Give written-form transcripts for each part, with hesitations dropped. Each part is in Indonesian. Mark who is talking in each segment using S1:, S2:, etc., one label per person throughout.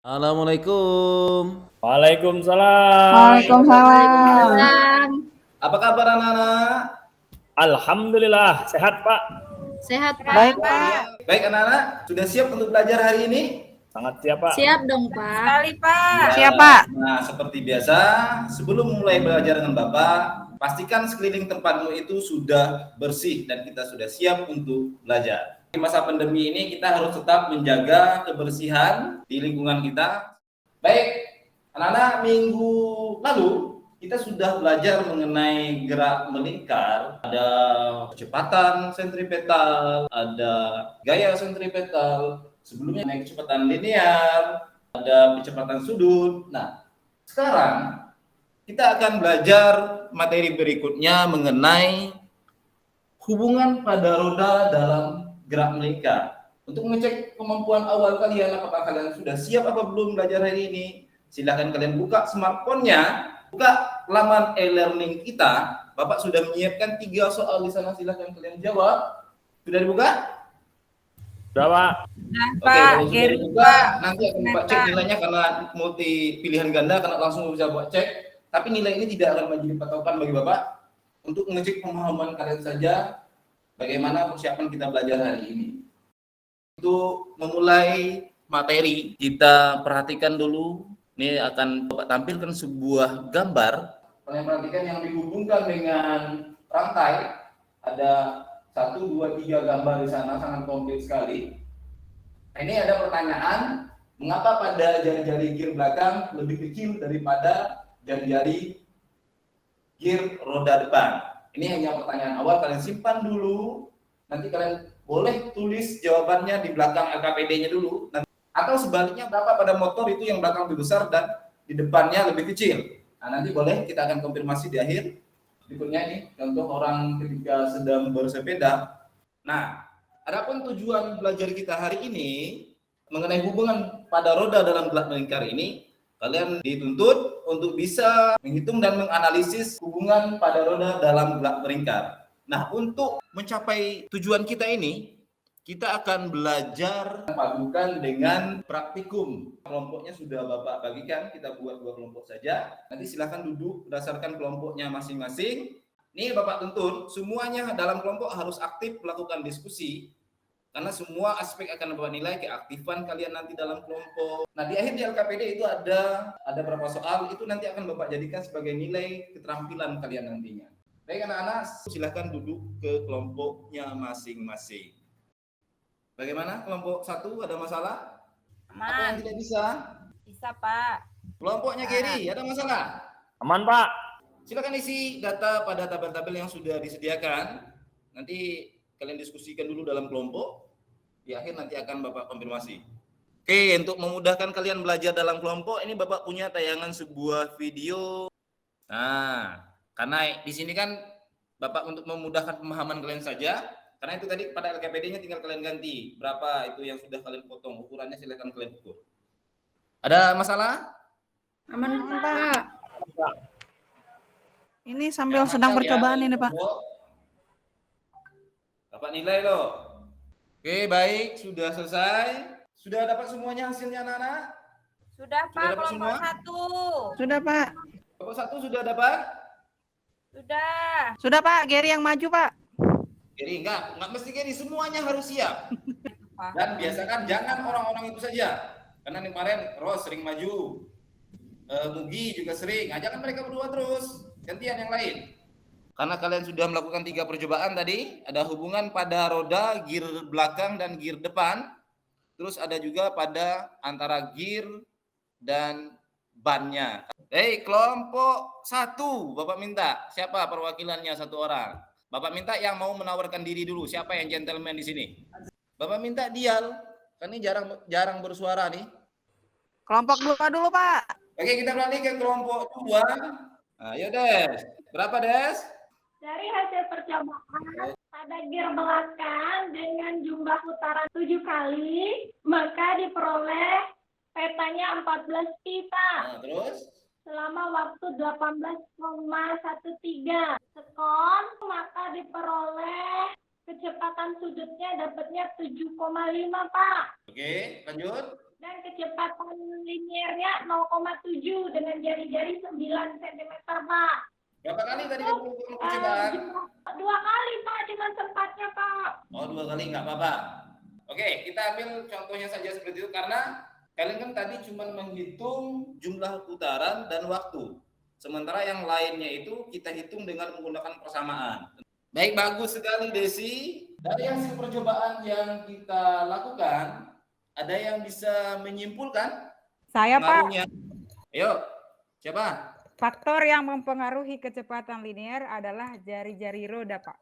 S1: Assalamualaikum.
S2: Waalaikumsalam.
S3: Waalaikumsalam.
S4: Waalaikumsalam.
S1: Apa kabar anak-anak?
S2: Alhamdulillah sehat Pak.
S4: Sehat,
S3: Baik,
S4: Pak.
S3: Pak.
S1: Baik anak-anak, sudah siap untuk belajar hari ini?
S2: Sangat siap Pak.
S4: Siap dong, Pak.
S3: Sekali, Pak.
S1: Ya.
S3: Siap, Pak.
S1: Nah, seperti biasa, sebelum mulai belajar dengan Bapak, pastikan sekeliling tempatmu itu sudah bersih dan kita sudah siap untuk belajar. Di masa pandemi ini kita harus tetap menjaga kebersihan di lingkungan kita. Baik, anak-anak, minggu lalu kita sudah belajar mengenai gerak melingkar, ada kecepatan sentripetal, ada gaya sentripetal, sebelumnya naik kecepatan linear, ada kecepatan sudut. Nah, sekarang kita akan belajar materi berikutnya mengenai hubungan pada roda dalam gerak melingkar. Untuk mengecek kemampuan awal kalian, apakah kalian sudah siap apa belum belajar hari ini? Silahkan kalian buka smartphone-nya, buka laman e-learning kita. Bapak sudah menyiapkan 3 soal di sana, silahkan kalian jawab. Sudah dibuka?
S2: Sudah Pak.
S1: Oke,
S3: Pak,
S1: kalau sudah
S3: Gary,
S1: dibuka,
S3: Pak.
S1: nanti akan Bapak cek nilainya karena multi pilihan ganda, karena langsung bisa Bapak cek. Tapi nilai ini tidak akan menjadi patokan bagi Bapak untuk mengecek pemahaman kalian saja bagaimana persiapan kita belajar hari ini. Untuk memulai materi, kita perhatikan dulu. Ini akan Bapak tampilkan sebuah gambar. Kalian perhatikan yang dihubungkan dengan rantai. Ada 1, 2, 3 gambar di sana, sangat komplit sekali. Ini ada pertanyaan, mengapa pada jari-jari gear belakang lebih kecil daripada jari-jari gear roda depan? Ini hanya pertanyaan awal, kalian simpan dulu. Nanti kalian boleh tulis jawabannya di belakang LKPD-nya dulu. Atau sebaliknya, berapa pada motor itu yang belakang lebih besar dan di depannya lebih kecil. Nah, nanti boleh kita akan konfirmasi di akhir. Berikutnya nih, contoh orang ketika sedang bersepeda. Nah, adapun tujuan belajar kita hari ini mengenai hubungan pada roda dalam gerak melingkar ini, kalian dituntut untuk bisa menghitung dan menganalisis hubungan pada roda dalam gerak melingkar. Nah, untuk mencapai tujuan kita ini, kita akan belajar padukan dengan praktikum. Kelompoknya sudah Bapak bagikan, kita buat 2 kelompok saja. Nanti silahkan duduk berdasarkan kelompoknya masing-masing. Ini Bapak tuntut, semuanya dalam kelompok harus aktif melakukan diskusi. Karena semua aspek akan Bapak nilai keaktifan kalian nanti dalam kelompok. Nah, di akhir di LKPD itu ada beberapa soal, itu nanti akan Bapak jadikan sebagai nilai keterampilan kalian nantinya. Baik anak-anak, silahkan duduk ke kelompoknya masing-masing. Bagaimana? Kelompok 1 ada masalah? Apa yang tidak bisa?
S3: Bisa, Pak.
S1: Kelompoknya Gary, ada masalah?
S2: Aman Pak.
S1: Silakan isi data pada tabel-tabel yang sudah disediakan. Nanti kalian diskusikan dulu dalam kelompok. Di akhir nanti akan Bapak konfirmasi. Oke, untuk memudahkan kalian belajar dalam kelompok, ini Bapak punya tayangan sebuah video. Nah, karena di sini kan Bapak untuk memudahkan pemahaman kalian saja, karena itu tadi pada LKPD-nya tinggal kalian ganti berapa itu yang sudah kalian potong, ukurannya silakan kalian ukur. Ada masalah?
S4: Aman, Pak.
S3: Ini sambil sedang percobaan ini, Pak.
S1: Bapak nilai loh. Oke, baik, sudah selesai. Sudah dapat semuanya hasilnya anak-anak?
S3: Sudah,
S1: Sudah
S3: Pak,
S1: dapat
S3: kelompok
S1: semua?
S3: 1.
S5: Sudah, Pak.
S1: Kelompok 1 sudah dapat?
S3: Sudah.
S5: Sudah, Pak. Gary yang maju, Pak.
S1: Jadi enggak mesti Gary, semuanya harus siap.
S3: Pak.
S1: Dan biasakan jangan orang-orang itu saja. Karena kemarin Ros sering maju. Mugi juga sering. Nah, jangan mereka berdua terus. Gantian yang lain. Karena kalian sudah melakukan 3 percobaan tadi, ada hubungan pada roda, gear belakang dan gear depan. Terus ada juga pada antara gear dan bannya. Kelompok 1, Bapak minta siapa perwakilannya 1 orang. Bapak minta yang mau menawarkan diri dulu. Siapa yang gentleman di sini? Bapak minta Dial. Kan ini jarang bersuara nih.
S5: Kelompok 2 dulu, Pak.
S1: Oke, kita beralih ke kelompok 2. Ayo Des. Berapa Des?
S6: Dari hasil percobaan pada gear belakang dengan jumlah putaran 7 kali, maka diperoleh petanya 14 pi, Pak.
S1: Nah, terus?
S6: Selama waktu 18,13 sekon, maka diperoleh kecepatan sudutnya dapatnya 7,5, Pak.
S1: Oke, lanjut.
S6: dan kecepatan liniernya 0,7 dengan jari-jari 9 cm, Pak.
S1: Berapa kali tadi kamu ukur percobaan?
S6: 2 kali, Pak, dengan tempatnya, Pak.
S1: Oh, 2 kali nggak apa-apa. Oke, kita ambil contohnya saja seperti itu karena kalian kan tadi cuma menghitung jumlah putaran dan waktu. Sementara yang lainnya itu kita hitung dengan menggunakan persamaan. Baik, bagus sekali Desi. Dari hasil percobaan yang kita lakukan, ada yang bisa menyimpulkan
S3: Saya, Pak.
S1: pengaruhnya? Ayo, siapa?
S3: Faktor yang mempengaruhi kecepatan linear adalah jari-jari roda, Pak.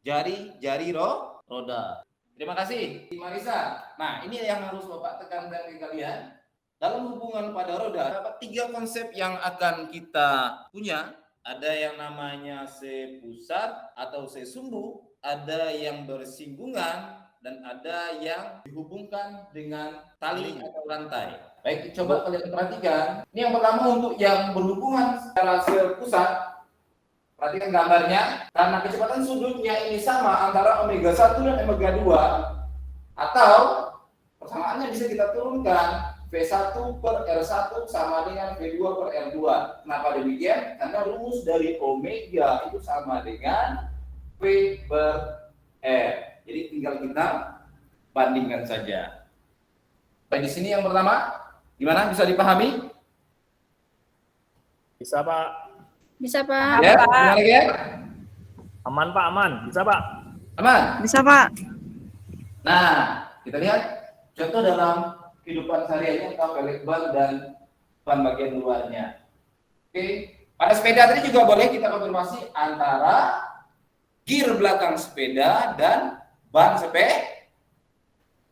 S1: Jari roda. Terima kasih, Marisa. Nah, ini yang harus Bapak tekankan ke kalian. Dalam hubungan pada roda, dapat 3 konsep yang akan kita punya. Ada yang namanya C pusat atau C sumbu, ada yang bersinggungan, dan ada yang dihubungkan dengan tali atau rantai. Baik, coba kalian perhatikan. Ini yang pertama untuk yang berhubungan secara C pusat. Perhatikan gambarnya. Karena kecepatan sudutnya ini sama antara omega 1 dan omega 2, atau persamaannya bisa kita turunkan. V1 per R1 sama dengan V2 per R2. Kenapa demikian? Karena rumus dari omega itu sama dengan V per R. Jadi tinggal kita bandingkan saja. Baik, di sini yang pertama, gimana? Bisa dipahami?
S2: Bisa Pak.
S4: Bisa, Pak.
S1: Ya, gimana lagi ya?
S2: Aman Pak, aman. Bisa Pak.
S1: Aman?
S5: Bisa, Pak.
S1: Nah, kita lihat contoh dalam kehidupan sehari-hari atau pelek ban dan ban bagian luarnya. Oke, pada sepeda tadi juga boleh kita konfirmasi antara gear belakang sepeda dan ban sepeda.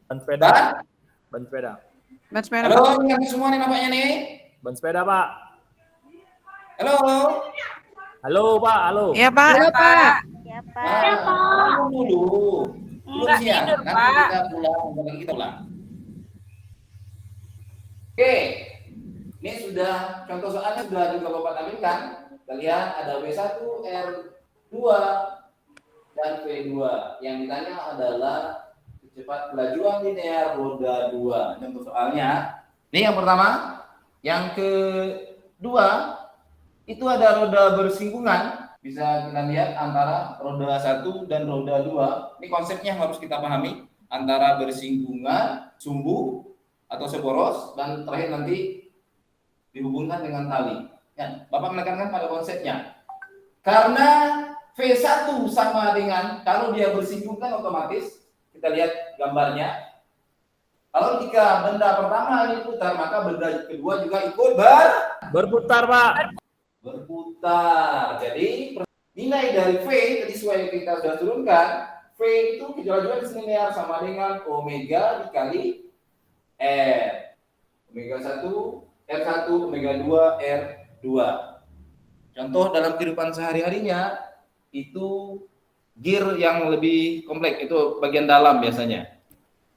S2: Ban sepeda. Ban sepeda.
S5: Ban sepeda.
S1: Halo, yang semua nih nampaknya nih.
S2: Ban sepeda Pak.
S1: Halo.
S2: Halo Pak, halo.
S5: Iya, Pak.
S4: Halo, Pak.
S3: Ya,
S1: Nah, bangun dulu. Belum
S3: Enggak
S1: siang.
S3: tidur,
S1: Nanti
S3: Pak.
S1: kita pulang, nanti kita pulang. Oke, ini sudah contoh soalnya sudah juga Bapak tampilkan. Kita lihat ada W1, R2, dan V2. Yang ditanya adalah kecepatan kelajuan linear roda 2. Contoh soalnya. Ini yang pertama. Yang kedua, itu ada roda bersinggungan. Bisa kita lihat antara roda 1 dan roda 2. Ini konsepnya harus kita pahami. Antara bersinggungan, sumbu, atau seboros, dan terakhir nanti dihubungkan dengan tali. Ya, Bapak menekankan pada konsepnya. Karena V1 sama dengan, kalau dia bersinggungan otomatis, kita lihat gambarnya. Kalau jika benda pertama ini putar, maka benda kedua juga ikut
S2: Berputar Pak.
S1: berputar. Jadi nilai dari V tadi sesuai yang kita sudah turunkan, V itu kejualan linear sama dengan omega dikali R. Omega 1, R1, omega 2, R2. Contoh dalam kehidupan sehari-harinya itu gear yang lebih kompleks, itu bagian dalam biasanya.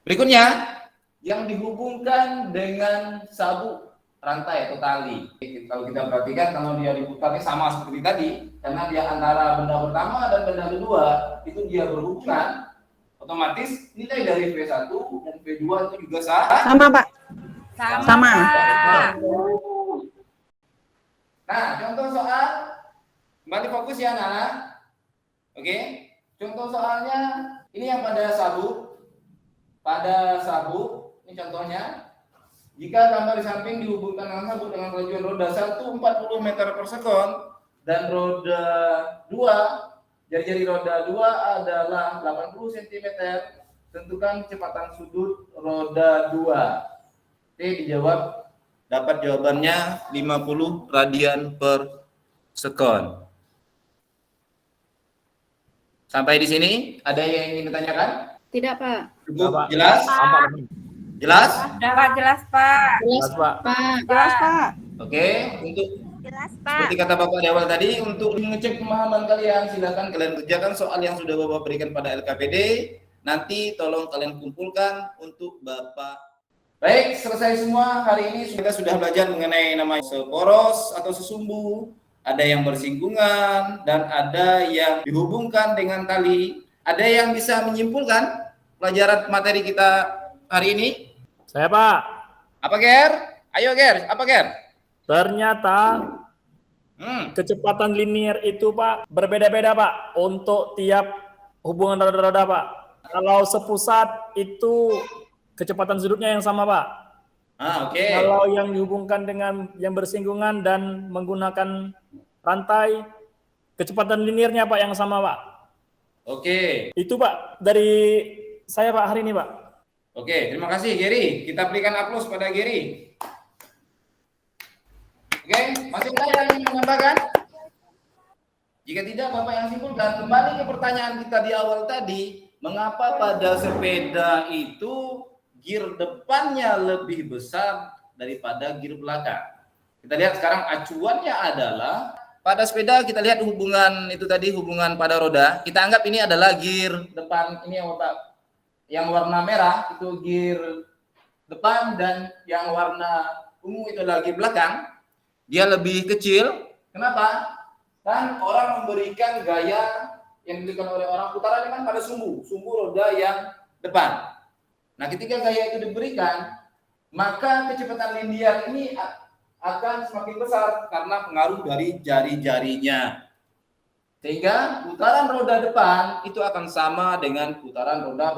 S1: Berikutnya yang dihubungkan dengan sabuk rantai atau tali. Kalau kita perhatikan, kalau dia diputarnya sama seperti tadi, karena dia antara benda pertama dan benda kedua itu dia berhubungan, otomatis nilai dari V1 dan V2 itu juga
S5: Sama, Pak. Sama.
S3: Pak.
S1: Nah, contoh soal, kembali fokus ya anak-anak. Oke, contoh soalnya ini yang pada sabuk. Pada sabuk, ini contohnya. Jika gambar di samping dihubungkan dengan sabuk dengan kelajuan roda 1 40 meter per sekon dan roda 2, jari-jari roda 2 adalah 80 cm, tentukan kecepatan sudut roda 2. Oke, dijawab. Dapat jawabannya 50 radian per sekon. Sampai di sini, ada yang ingin ditanyakan?
S4: Tidak, Pak.
S1: Cukup
S2: Pak.
S1: jelas? Jelas?
S3: Udah Pak, jelas, Pak.
S4: Jelas,
S2: Pak.
S4: Pak.
S5: Jelas, Pak.
S1: Oke, untuk
S3: Jelas,
S1: seperti kata Bapak di awal tadi, untuk mengecek pemahaman kalian, silakan kalian kerjakan soal yang sudah Bapak berikan pada LKPD. Nanti tolong kalian kumpulkan untuk Bapak. Baik, selesai semua. Hari ini kita sudah belajar mengenai nama seporos atau sesumbu. Ada yang bersinggungan dan ada yang dihubungkan dengan tali. Ada yang bisa menyimpulkan pelajaran materi kita hari ini?
S2: Saya Pak.
S1: Apa Ger? Ayo Ger, apa Ger?
S2: Ternyata kecepatan linear itu Pak berbeda-beda Pak untuk tiap hubungan roda-roda Pak. Kalau sepusat itu kecepatan sudutnya yang sama Pak.
S1: Oke.
S2: Kalau yang dihubungkan dengan yang bersinggungan dan menggunakan rantai, kecepatan linearnya Pak yang sama Pak.
S1: Oke.
S2: Itu Pak dari saya Pak hari ini Pak.
S1: Oke, terima kasih Gary. Kita berikan aplaus pada Gary. Oke, masih ada yang ingin menambahkan? Jika tidak, Bapak yang simpulkan. Kembali ke pertanyaan kita di awal tadi, mengapa pada sepeda itu gear depannya lebih besar daripada gear belakang? Kita lihat sekarang acuannya adalah pada sepeda kita lihat hubungan itu tadi, hubungan pada roda. Kita anggap ini adalah gear depan, ini yang warna merah itu gear depan dan yang warna ungu itu adalah gear belakang. Dia lebih kecil. Kenapa? Kan orang memberikan gaya yang diberikan oleh orang putarannya kan pada sumbu roda yang depan. Nah, ketika gaya itu diberikan, maka kecepatan linear ini akan semakin besar karena pengaruh dari jari-jarinya. Sehingga putaran roda depan itu akan sama dengan putaran roda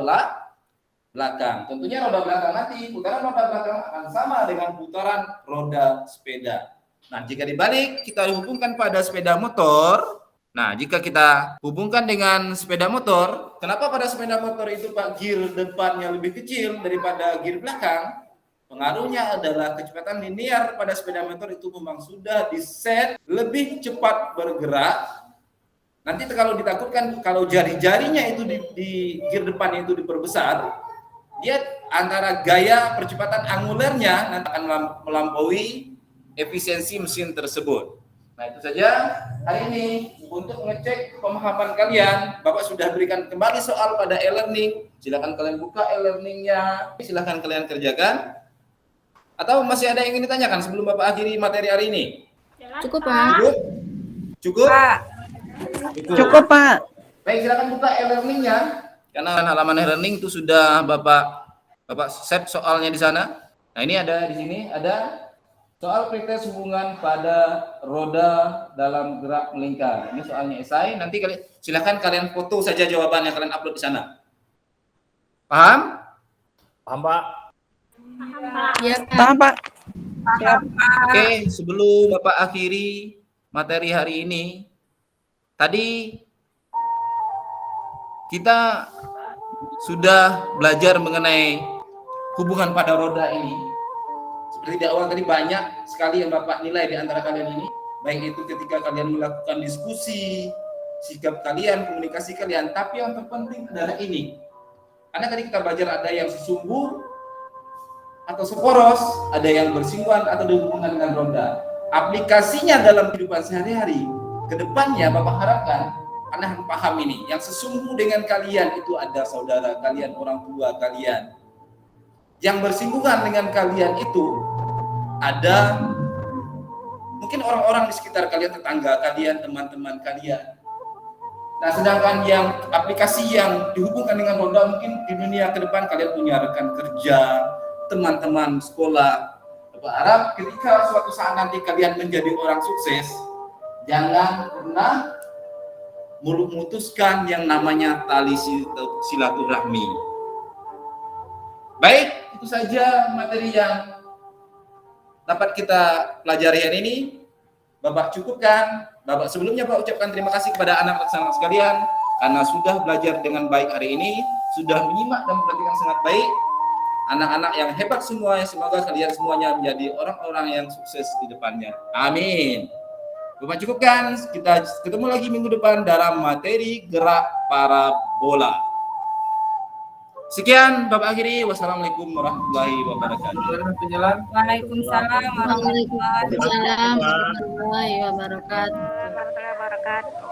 S1: belakang. Tentunya roda belakang nanti, putaran roda belakang akan sama dengan putaran roda sepeda. Nah, jika dibalik kita hubungkan pada sepeda motor. Nah, jika kita hubungkan dengan sepeda motor, kenapa pada sepeda motor itu Pak gear depannya lebih kecil daripada gear belakang? Pengaruhnya adalah kecepatan linear pada sepeda motor itu memang sudah diset lebih cepat bergerak. Nanti kalau ditakutkan kalau jari-jarinya itu di gear depannya itu diperbesar, dia antara gaya percepatan angulernya nanti akan melampaui efisiensi mesin tersebut. Nah, itu saja hari ini untuk mengecek pemahaman kalian. Bapak sudah berikan kembali soal pada e-learning. Silakan kalian buka e-learningnya. Silakan kalian kerjakan. Atau masih ada yang ingin ditanyakan sebelum Bapak akhiri materi hari ini?
S4: Cukup Pak.
S1: Cukup?
S5: Cukup Pak.
S1: Baik, silakan buka e-learningnya. Karena halaman e-learning itu sudah Bapak set soalnya di sana. Nah, ini ada di sini ada soal pretest hubungan pada roda dalam gerak melingkar. Ini soalnya esai. Nanti silakan kalian foto saja jawabannya, kalian upload di sana. Paham?
S2: Paham Pak?
S4: Iya Pak.
S5: Paham Pak.
S1: Oke, sebelum Bapak akhiri materi hari ini, tadi kita sudah belajar mengenai hubungan pada roda ini. Seperti di awal tadi banyak sekali yang Bapak nilai di antara kalian ini, baik itu ketika kalian melakukan diskusi, sikap kalian, komunikasi kalian, tapi yang terpenting adalah ini. Karena tadi kita belajar ada yang sesumbu atau seporos, ada yang bersinggungan atau berhubungan dengan roda. Aplikasinya dalam kehidupan sehari-hari, kedepannya Bapak harapkan Anda paham ini. Yang sesungguh dengan kalian itu ada saudara kalian, orang tua kalian. Yang bersinggungan dengan kalian itu ada mungkin orang-orang di sekitar kalian, tetangga kalian, teman-teman kalian. Nah, sedangkan yang aplikasi yang dihubungkan dengan roda mungkin di dunia ke depan kalian punya rekan kerja, teman-teman sekolah. Bapak harap ketika suatu saat nanti kalian menjadi orang sukses, jangan pernah memutuskan yang namanya tali silaturahmi. Baik, itu saja materi yang dapat kita pelajari hari ini. Bapak cukupkan. Bapak sebelumnya Pak ucapkan terima kasih kepada anak-anak sekalian karena sudah belajar dengan baik hari ini, sudah menyimak dan memperhatikan sangat baik. Anak-anak yang hebat semuanya, semoga kalian semuanya menjadi orang-orang yang sukses di depannya. Amin. Bapak cukupkan. Kita ketemu lagi minggu depan dalam materi gerak parabola. Sekian Bapak akhiri. Wassalamualaikum warahmatullahi wabarakatuh.
S3: Waalaikumsalam warahmatullahi
S4: Waalaikumsalam warahmatullahi wabarakatuh.
S3: wabarakatuh.